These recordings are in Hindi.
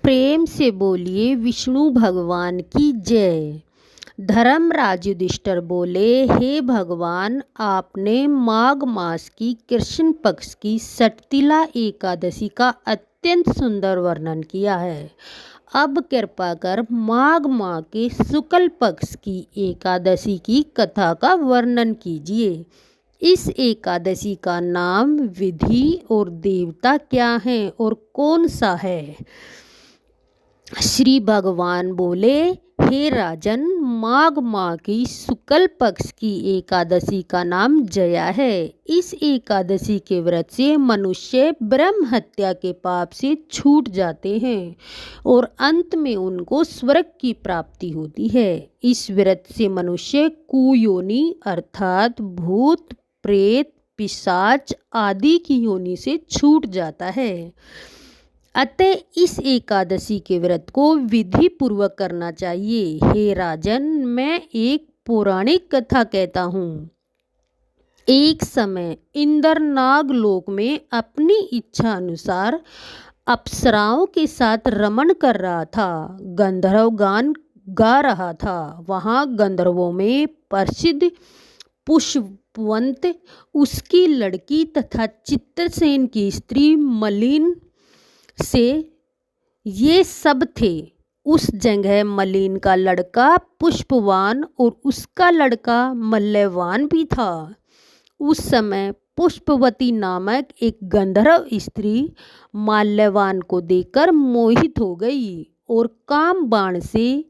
प्रेम से बोलिए विष्णु भगवान की जय। धर्मराज युधिष्ठिर बोले, हे भगवान, आपने माघ मास की कृष्ण पक्ष की षटतिला एकादशी का अत्यंत सुंदर वर्णन किया है। अब कृपा कर माघ माह के शुक्ल पक्ष की एकादशी की कथा का वर्णन कीजिए। इस एकादशी का नाम, विधि और देवता क्या है और कौन सा है? श्री भगवान बोले, हे राजन, माघ माह की शुक्ल पक्ष की एकादशी का नाम जया है। इस एकादशी के व्रत से मनुष्य ब्रह्म हत्या के पाप से छूट जाते हैं और अंत में उनको स्वर्ग की प्राप्ति होती है। इस व्रत से मनुष्य कुयोनि अर्थात भूत, प्रेत, पिशाच आदि की योनि से छूट जाता है। अतः इस एकादशी के व्रत को विधि पूर्वक करना चाहिए। हे राजन, मैं एक पौराणिक कथा कहता हूँ। एक समय इंद्र नागलोक में अपनी इच्छा अनुसार अप्सराओं के साथ रमण कर रहा था। गंधर्व गान गा रहा था। वहाँ गंधर्वों में प्रसिद्ध पुष्पवंत, उसकी लड़की तथा चित्रसेन की स्त्री मलिन से ये सब थे। उस जगह मलिन का लड़का पुष्पवान और उसका लड़का मल्यवान भी था। उस समय पुष्पवती नामक एक गंधर्व स्त्री माल्यवान को देखकर मोहित हो गई और काम बाण से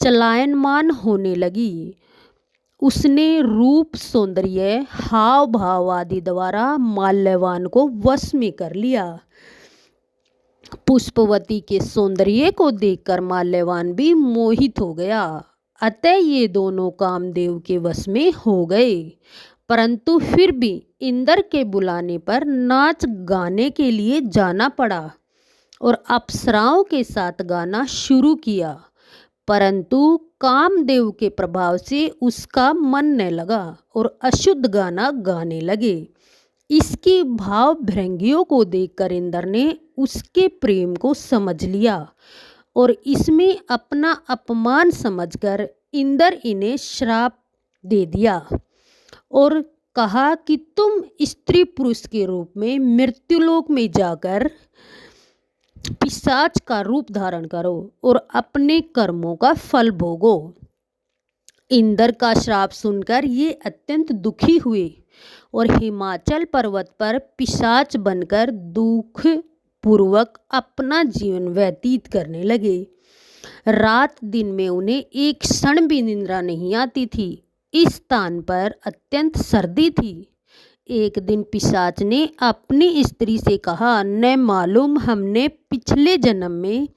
चलायमान होने लगी। उसने रूप, सौंदर्य, हाव भाव आदि द्वारा माल्यवान को वश में कर लिया। पुष्पवती के सौंदर्य को देखकर माल्यवान भी मोहित हो गया। अतः ये दोनों कामदेव के वश में हो गए। परंतु फिर भी इंद्र के बुलाने पर नाच गाने के लिए जाना पड़ा और अप्सराओं के साथ गाना शुरू किया। परंतु कामदेव के प्रभाव से उसका मन न लगा और अशुद्ध गाना गाने लगे। इसकी भाव भृंगियों को देखकर इंद्र ने उसके प्रेम को समझ लिया और इसमें अपना अपमान समझकर इंद्र इन्हें श्राप दे दिया और कहा कि तुम स्त्री पुरुष के रूप में मृत्युलोक में जाकर पिशाच का रूप धारण करो और अपने कर्मों का फल भोगो। इंद्र का श्राप सुनकर ये अत्यंत दुखी हुए और हिमाचल पर्वत पर पिशाच बनकर दुख पूर्वक अपना जीवन व्यतीत करने लगे। रात दिन में उन्हें एक क्षण भी निद्रा नहीं आती थी। इस स्थान पर अत्यंत सर्दी थी। एक दिन पिशाच ने अपनी स्त्री से कहा, न मालूम हमने पिछले जन्म में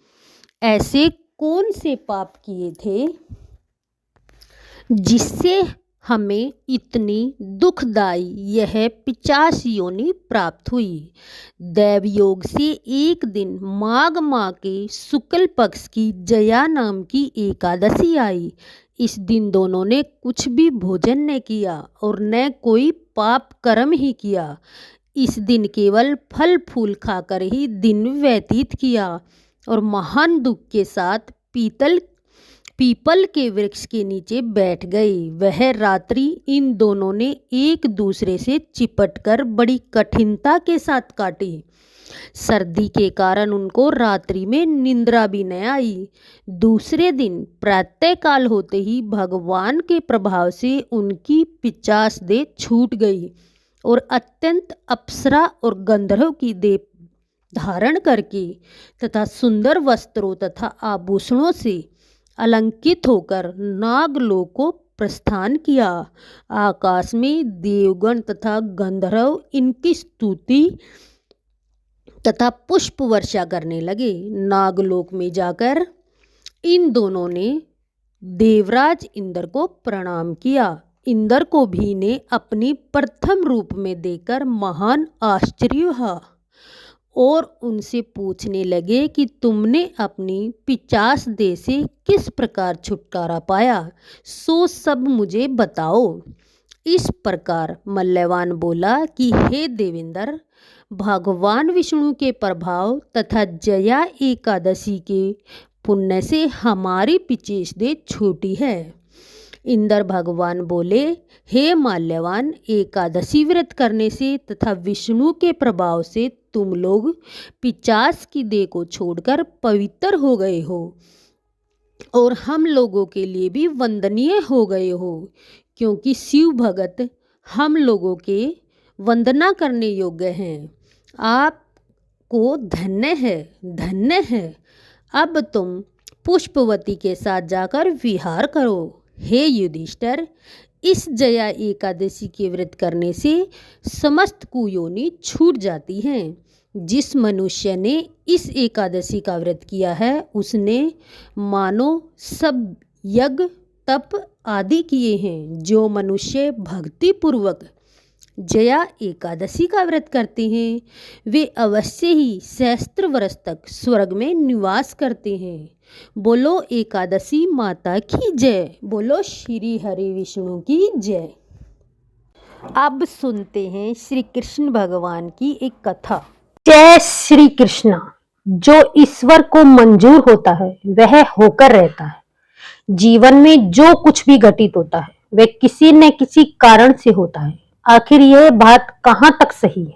ऐसे कौन से पाप किए थे जिससे हमें इतनी दुखदायी यह पिशाच योनि प्राप्त हुई। दैव योग से एक दिन माघ माह के शुक्ल पक्ष की जया नाम की एकादशी आई। इस दिन दोनों ने कुछ भी भोजन न किया और न कोई पाप कर्म ही किया। इस दिन केवल फल फूल खाकर ही दिन व्यतीत किया और महान दुख के साथ पीपल के वृक्ष के नीचे बैठ गए। वह रात्रि इन दोनों ने एक दूसरे से चिपटकर बड़ी कठिनता के साथ काटी। सर्दी के कारण उनको रात्रि में निंद्रा भी न आई। दूसरे दिन प्रातःकाल होते ही भगवान के प्रभाव से उनकी पिशाच देह छूट गई और अत्यंत अप्सरा और गंधर्व की देह धारण करके तथा सुंदर वस्त्रों तथा आभूषणों से अलंकित होकर नागलोक को प्रस्थान किया। आकाश में देवगण तथा गंधर्व इनकी स्तुति तथा पुष्प वर्षा करने लगे। नागलोक में जाकर इन दोनों ने देवराज इंद्र को प्रणाम किया। इंद्र को भी ने अपनी प्रथम रूप में देखकर महान आश्चर्य हुआ और उनसे पूछने लगे कि तुमने अपनी पिशाच देह से किस प्रकार छुटकारा पाया, सो सब मुझे बताओ। इस प्रकार मल्लवान बोला कि हे देवेंद्र, भगवान विष्णु के प्रभाव तथा जया एकादशी के पुण्य से हमारी पिचेष छूटी है। इंद्र भगवान बोले, हे माल्यवान, एकादशी व्रत करने से तथा विष्णु के प्रभाव से तुम लोग पिशाच की देह को छोड़कर पवित्र हो गए हो और हम लोगों के लिए भी वंदनीय हो गए हो, क्योंकि शिव भगत हम लोगों के वंदना करने योग्य हैं। आपको धन्य है, धन्य है। अब तुम पुष्पवती के साथ जाकर विहार करो। हे युधिष्ठिर, इस जया एकादशी के व्रत करने से समस्त कुयोनि छूट जाती हैं। जिस मनुष्य ने इस एकादशी का व्रत किया है उसने मानो सब यज्ञ तप आदि किए हैं। जो मनुष्य भक्ति पूर्वक जया एकादशी का व्रत करते हैं वे अवश्य ही सहस्त्र वर्ष तक स्वर्ग में निवास करते हैं। बोलो एकादशी माता की जय। बोलो श्री हरि विष्णु की जय। अब सुनते हैं श्री कृष्ण भगवान की एक कथा। जय श्री कृष्ण। जो ईश्वर को मंजूर होता है वह होकर रहता है। जीवन में जो कुछ भी घटित होता है वह किसी न किसी कारण से होता है। आखिर यह बात कहाँ तक सही है?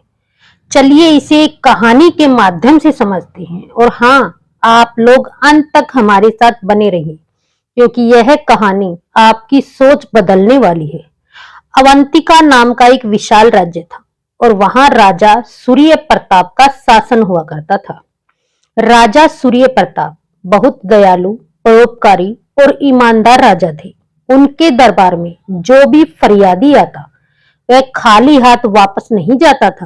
चलिए इसे एक कहानी के माध्यम से समझते हैं। और हाँ, आप लोग अंत तक हमारे साथ बने रहिए, क्योंकि यह कहानी आपकी सोच बदलने वाली है। अवंतिका नाम का एक विशाल राज्य था और वहां राजा सूर्य प्रताप का शासन हुआ करता था। राजा सूर्य प्रताप बहुत दयालु, परोपकारी और ईमानदार राजा थे। उनके दरबार में जो भी फरियादी आता वह खाली हाथ वापस नहीं जाता था।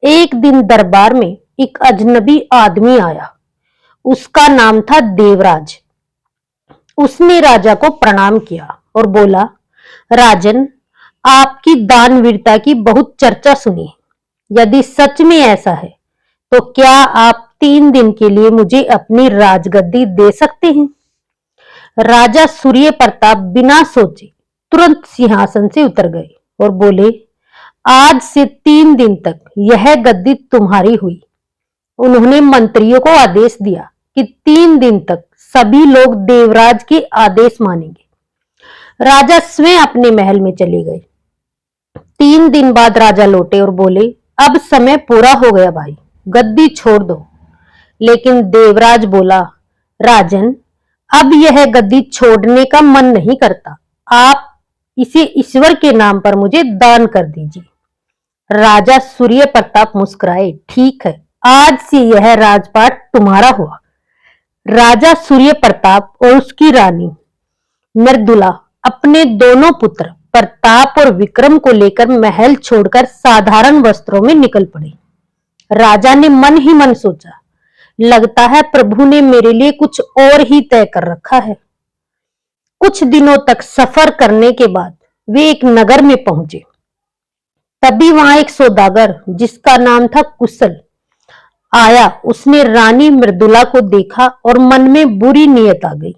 एक दिन दरबार में एक अजनबी आदमी आया। उसका नाम था देवराज। उसने राजा को प्रणाम किया और बोला, राजन, आपकी दानवीरता की बहुत चर्चा सुनी। यदि सच में ऐसा है तो क्या आप 3 दिन के लिए मुझे अपनी राजगद्दी दे सकते हैं? राजा सूर्य प्रताप बिना सोचे तुरंत सिंहासन से उतर गए और बोले, आज से 3 दिन तक यह गद्दी तुम्हारी हुई। उन्होंने मंत्रियों को आदेश दिया कि 3 दिन तक सभी लोग देवराज के आदेश मानेंगे। राजा स्वयं अपने महल में चले गए। 3 दिन बाद राजा लौटे और बोले, अब समय पूरा हो गया भाई, गद्दी छोड़ दो। लेकिन देवराज बोला, राजन, अब यह गद्दी छोड़ने का मन नहीं करता। आप इसे ईश्वर के नाम पर मुझे दान कर दीजिए। राजा सूर्य प्रताप मुस्कुराए, ठीक है, आज से यह राजपाट तुम्हारा हुआ। राजा सूर्य प्रताप और उसकी रानी मृदुला अपने दोनों पुत्र प्रताप और विक्रम को लेकर महल छोड़कर साधारण वस्त्रों में निकल पड़े। राजा ने मन ही मन सोचा, लगता है प्रभु ने मेरे लिए कुछ और ही तय कर रखा है। कुछ दिनों तक सफर करने के बाद वे एक नगर में पहुंचे। तभी वहां एक सौदागर जिसका नाम था कुशल आया। उसने रानी मृदुला को देखा और मन में बुरी नीयत आ गई।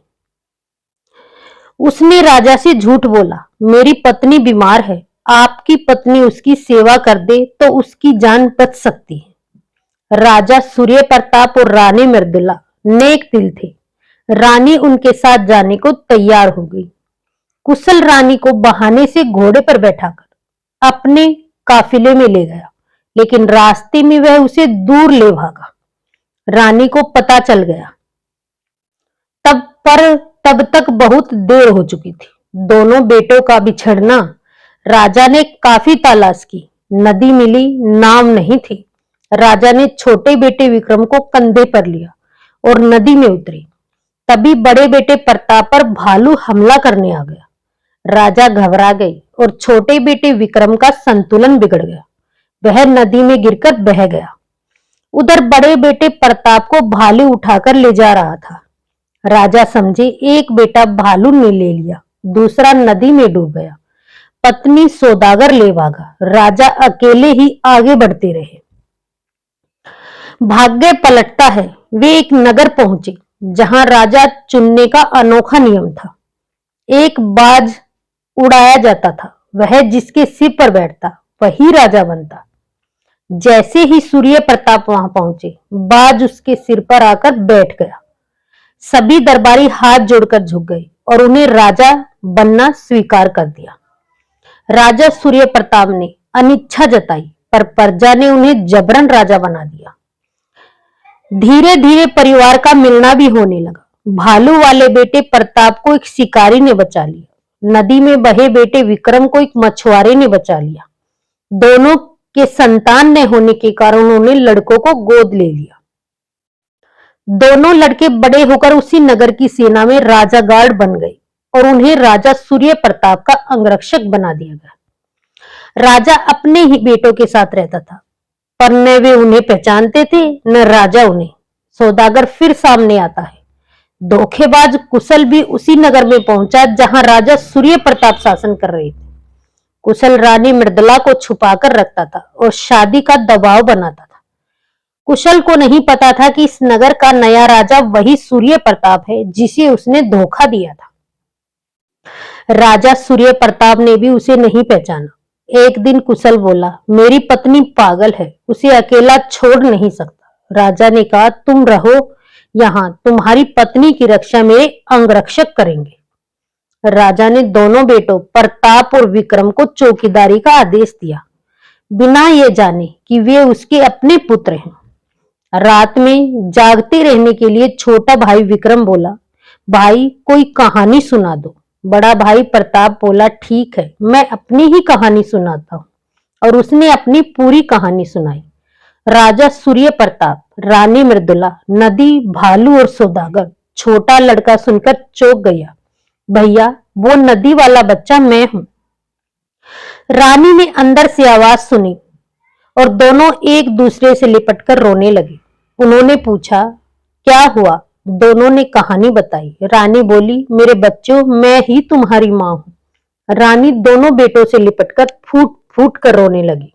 उसने राजा से झूठ बोला, मेरी पत्नी बीमार है, आपकी पत्नी उसकी सेवा कर दे तो उसकी जान बच सकती है। राजा सूर्य प्रताप और रानी मृदुला नेक दिल थे। रानी उनके साथ जाने को तैयार हो गई। कुशल रानी को बहाने से घोड़े पर बैठाकर अपने काफिले में ले गया, लेकिन रास्ते में वह उसे दूर ले भागा। रानी को पता चल गया। तब तक बहुत देर हो चुकी थी। दोनों बेटों का बिछड़ना। राजा ने काफी तलाश की, नदी मिली, नाव नहीं थी। राजा ने छोटे बेटे विक्रम को कंधे पर लिया और नदी में उतरे। तभी बड़े बेटे प्रताप पर भालू हमला करने आ गया। राजा घबरा गए और छोटे बेटे विक्रम का संतुलन बिगड़ गया। वह नदी में गिरकर बह गया। उधर बड़े बेटे प्रताप को भालू उठाकर ले जा रहा था। राजा समझे एक बेटा भालू ने ले लिया, दूसरा नदी में डूब गया। पत्नी सौदागर ले भागा। राजा अकेले ही आगे बढ़ते रहे। भाग्य पलटता है। वे एक नगर पहुंचे जहां राजा चुनने का अनोखा नियम था। एक बाज उड़ाया जाता था। वह जिसके सिर पर बैठता वही राजा बनता। जैसे ही सूर्य प्रताप वहां पहुंचे, बाज उसके सिर पर आकर बैठ गया। सभी दरबारी हाथ जोड़कर झुक गए और उन्हें राजा बनना स्वीकार कर दिया। राजा सूर्य प्रताप ने अनिच्छा जताई, पर प्रजा ने उन्हें जबरन राजा बना दिया। धीरे धीरे परिवार का मिलना भी होने लगा। भालू वाले बेटे प्रताप को एक शिकारी ने बचा लिया। नदी में बहे बेटे विक्रम को एक मछुआरे ने बचा लिया। दोनों के संतान न होने के कारण उन्होंने लड़कों को गोद ले लिया। दोनों लड़के बड़े होकर उसी नगर की सेना में राजा गार्ड बन गए और उन्हें राजा सूर्य प्रताप का अंगरक्षक बना दिया गया। राजा अपने ही बेटों के साथ रहता था, पर न वे उन्हें पहचानते थे न राजा उन्हें। सौदागर फिर सामने आता है। धोखेबाज कुशल भी उसी नगर में पहुंचा जहां राजा सूर्य प्रताप शासन कर रहे थे। कुशल रानी मृदुला को छुपाकर रखता था और शादी का दबाव बनाता था। कुशल को नहीं पता था कि इस नगर का नया राजा वही सूर्य प्रताप है जिसे उसने धोखा दिया था। राजा सूर्य प्रताप ने भी उसे नहीं पहचाना। एक दिन कुशल बोला, मेरी पत्नी पागल है, उसे अकेला छोड़ नहीं सकता। राजा ने कहा, तुम रहो यहाँ, तुम्हारी पत्नी की रक्षा मेरे अंगरक्षक करेंगे। राजा ने दोनों बेटों प्रताप और विक्रम को चौकीदारी का आदेश दिया, बिना ये जाने कि वे उसके अपने पुत्र हैं। रात में जागते रहने के लिए छोटा भाई विक्रम बोला, भाई कोई कहानी सुना दो। बड़ा भाई प्रताप बोला, ठीक है, मैं अपनी ही कहानी सुनाता हूँ। और उसने अपनी पूरी कहानी सुनाई। राजा सूर्य प्रताप, रानी मृदुला, नदी, भालू और सौदागर। छोटा लड़का सुनकर चौंक गया, भैया वो नदी वाला बच्चा मैं हूं। रानी ने अंदर से आवाज सुनी और दोनों एक दूसरे से लिपटकर रोने लगे। उन्होंने पूछा, क्या हुआ? दोनों ने कहानी बताई। रानी बोली, मेरे बच्चों, मैं ही तुम्हारी मां हूं। रानी दोनों बेटों से लिपटकर फूट फूट कर रोने लगी।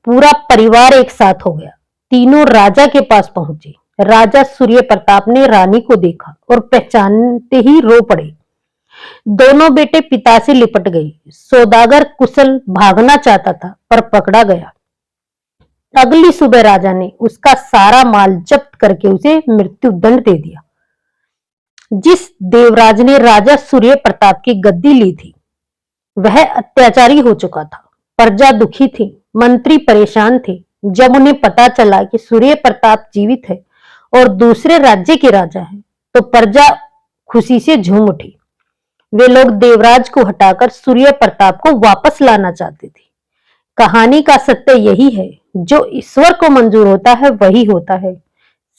पूरा परिवार एक साथ हो गया। तीनों राजा के पास पहुंचे। राजा सूर्य प्रताप ने रानी को देखा और पहचानते ही रो पड़े। दोनों बेटे पिता से लिपट गए। सौदागर कुशल भागना चाहता था पर पकड़ा गया। अगली सुबह राजा ने उसका सारा माल जब्त करके उसे मृत्यु दंड दे दिया। जिस देवराज ने राजा सूर्य प्रताप की गद्दी ली थी वह अत्याचारी हो चुका था। प्रजा दुखी थी, मंत्री परेशान थे। जब उन्हें पता चला कि सूर्य प्रताप जीवित है और दूसरे राज्य के राजा हैं, तो प्रजा खुशी से झूम उठी। वे लोग देवराज को हटाकर सूर्य प्रताप को वापस लाना चाहते थे। कहानी का सत्य यही है, जो ईश्वर को मंजूर होता है वही होता है।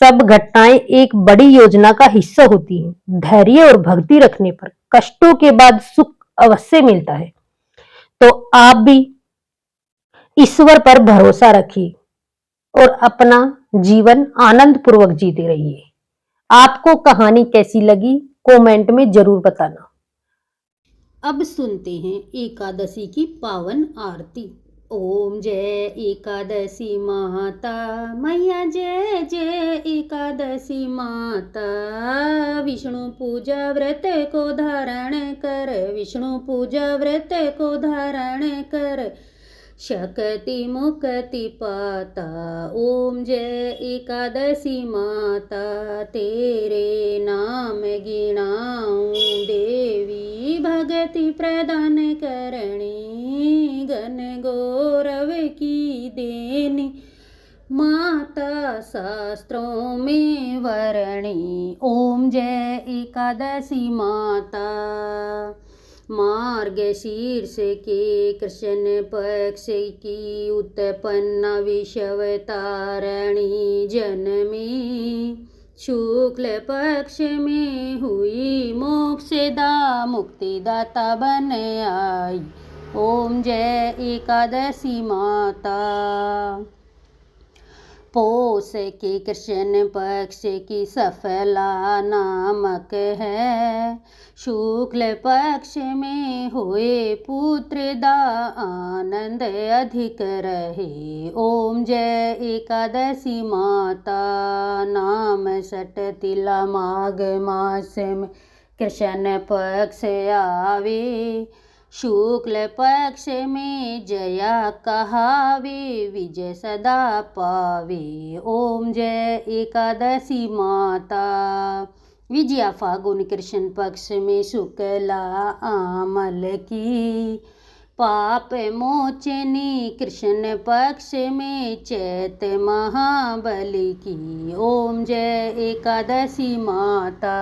सब घटनाएं एक बड़ी योजना का हिस्सा होती हैं। धैर्य और भक्ति रखने पर कष्टों के बाद सुख अवश्य मिलता है। तो आप भी ईश्वर पर भरोसा रखिए और अपना जीवन आनंद पूर्वक जीते रहिए। आपको कहानी कैसी लगी कमेंट में जरूर बताना। अब सुनते हैं एकादशी की पावन आरती। ओम जय एकादशी माता मैया, जय जय एकादशी माता। विष्णु पूजा व्रत को धारण कर, विष्णु पूजा व्रत को धारण कर, शक्ति मुक्ति पाता। ओम जय एकादशी माता, तेरे नाम गिनाऊं देवी, भक्ति प्रदान करणी, घन गौरव की देनी, माता शास्त्रों में वर्णी। ओम जय एकादशी माता। मार्गशीर्ष के कृष्ण पक्ष की उत्पन्ना विषव तारणी जनमी, शुक्ल पक्ष में हुई मोक्षदा मुक्तिदाता बन आई। ओम जय एकादशी माता। पौष के कृष्ण पक्ष की सफला नामक है, शुक्ल पक्ष में हुए पुत्र दा आनंद अधिक रहे। ओम जय एकादशी माता। नाम सट तिला माघ मास में कृष्ण पक्ष आवे, शुक्ल पक्ष में जया कहावे, विजय सदा पावे। ओम जय एकादशी माता। विजया फागुन कृष्ण पक्ष में शुक्ला आमल की, पाप मोचनी कृष्ण पक्ष में चैत महाबली की। ओम जय एकादशी माता।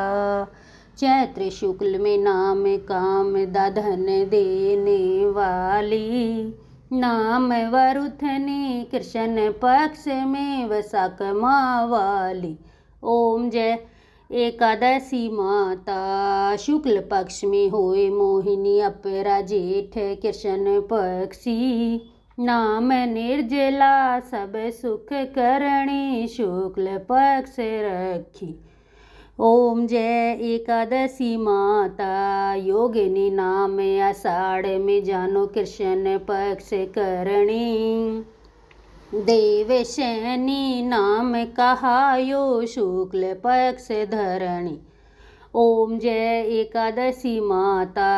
चैत्र शुक्ल में नाम काम दाधन देने वाली, नाम वरुथनी कृष्ण पक्ष में वसाक माँ वाली। ओम जय एकादशी माता। शुक्ल पक्ष में होए मोहिनी अपरा जेठ कृष्ण पक्षी, नाम निर्जला सब सुख करणी शुक्ल पक्ष रखी। ओम जय एकादशी माता। योगिनी नाम आषाढ़ में जानो कृष्ण पक्ष करणी, देवशैनी नाम कहायो शुक्ल पक्ष धरणी। ओम जय एकादशी माता।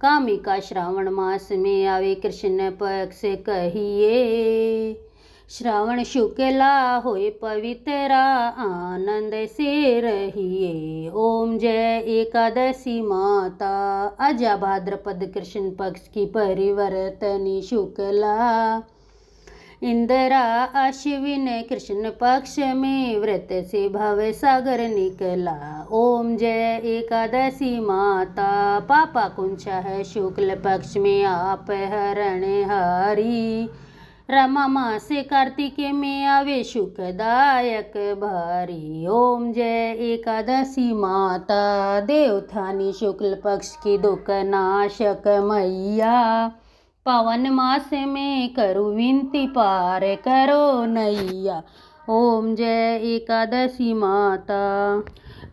कामिका श्रावण मास में आवे कृष्ण पक्ष कहिए, श्रावण शुक्ला होए पवित्रा आनंद से रहिए। ओम जय एकादशी माता। अजा भाद्रपद कृष्ण पक्ष की परिवर्तनी शुक्ला, इंदिरा अश्विन कृष्ण पक्ष में व्रत से भव सागर निकला। ओम जय एकादशी माता। पापा कुंचा है शुक्ल पक्ष में आप हरण हारी, रमा मास कार्तिक में आवे सुखदायक भारी। ओम जय एकादशी माता। देवथानी शुक्ल पक्ष की दुख नाशक मैया, पावन मास में करो विनती पार करो नैया। ओम जय एकादशी माता।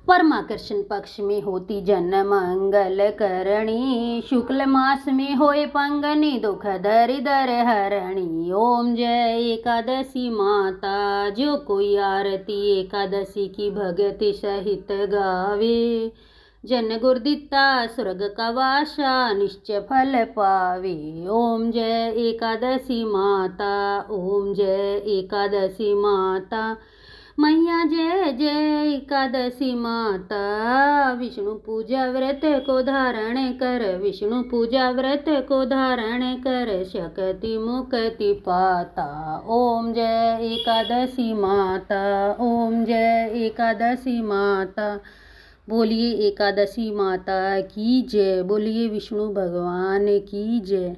परमा कृष्ण पक्ष में होती जन मंगल करणी, शुक्ल मास में होए पंगनी दुख दरिदर हरणी। ओम जय एकादशी माता। जो कोई आरती एकादशी की भगति सहित गावे, जन गुरुदिता स्वर्ग का वासा निश्चय फल पावे। ओम जय एकादशी माता। ओम जय एकादशी माता। मैया जय जय एकादशी माता। विष्णु पूजा व्रत को धारण कर, विष्णु पूजा व्रत को धारण कर, शक्ति मुक्ति पाता। ओम जय एकादशी माता। ओम जय एकादशी माता। बोलिए एकादशी माता की जय। बोलिए विष्णु भगवान की जय।